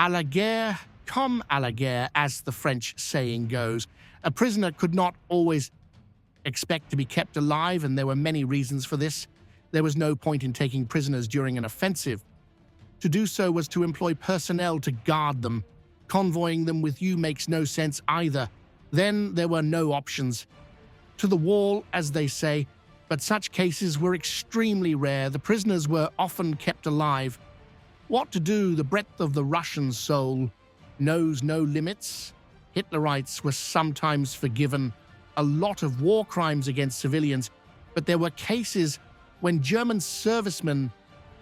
À la guerre, comme à la guerre, as the French saying goes. A prisoner could not always expect to be kept alive, and there were many reasons for this. There was no point in taking prisoners during an offensive. To do so was to employ personnel to guard them. Convoying them with you makes no sense either. Then there were no options. To the wall, as they say, but such cases were extremely rare. The prisoners were often kept alive. What to do? The breadth of the Russian soul knows no limits. Hitlerites were sometimes forgiven. A lot of war crimes against civilians, but there were cases when German servicemen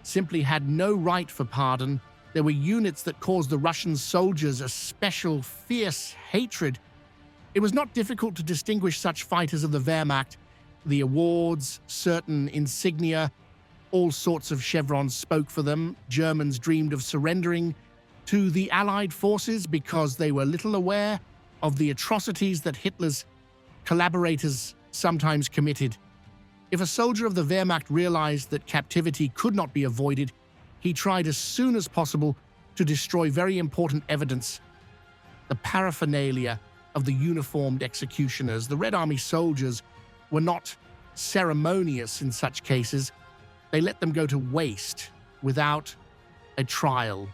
simply had no right for pardon. There were units that caused the Russian soldiers a special fierce hatred. It was not difficult to distinguish such fighters of the Wehrmacht. The awards, certain insignia, all sorts of chevrons spoke for them. Germans dreamed of surrendering to the Allied forces because they were little aware of the atrocities that Hitler's collaborators sometimes committed. If a soldier of the Wehrmacht realized that captivity could not be avoided, he tried as soon as possible to destroy very important evidence. The paraphernalia of the uniformed executioners. The Red Army soldiers were not ceremonious in such cases. They let them go to waste without a trial.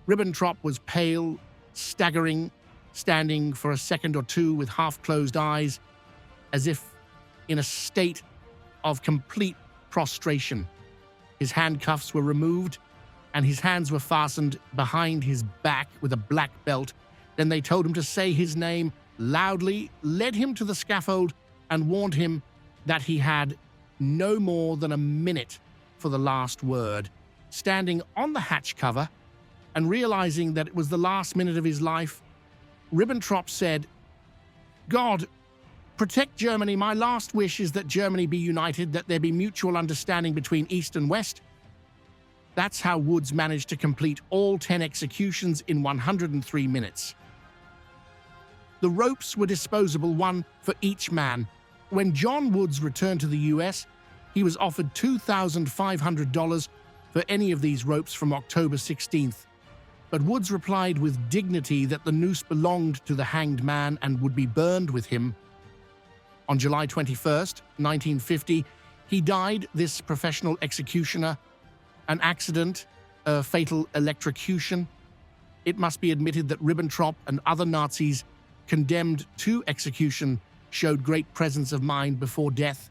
Ribbentrop was pale, staggering, standing for a second or two with half-closed eyes, as if in a state of complete prostration. His handcuffs were removed, and his hands were fastened behind his back with a black belt. Then they told him to say his name loudly, led him to the scaffold, and warned him that he had no more than a minute for the last word. Standing on the hatch cover, and realizing that it was the last minute of his life, Ribbentrop said, "God, protect Germany. My last wish is that Germany be united, that there be mutual understanding between East and West." That's how Woods managed to complete all 10 executions in 103 minutes. The ropes were disposable, one for each man. When John Woods returned to the US, he was offered $2,500 for any of these ropes from October 16th. But Woods replied with dignity that the noose belonged to the hanged man and would be burned with him. On July 21st, 1950, he died, this professional executioner. An accident, a fatal electrocution. It must be admitted that Ribbentrop and other Nazis condemned to execution showed great presence of mind before death,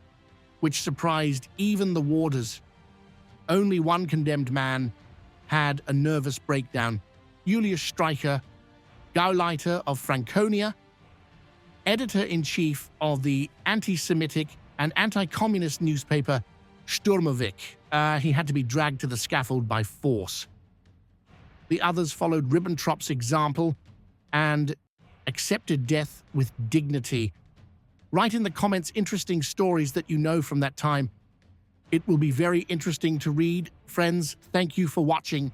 which surprised even the warders. Only one condemned man had a nervous breakdown. Julius Streicher, Gauleiter of Franconia, editor-in-chief of the anti-Semitic and anti-communist newspaper Sturmovik. He had to be dragged to the scaffold by force. The others followed Ribbentrop's example and accepted death with dignity. Write in the comments interesting stories that you know from that time. It will be very interesting to read. Friends, thank you for watching.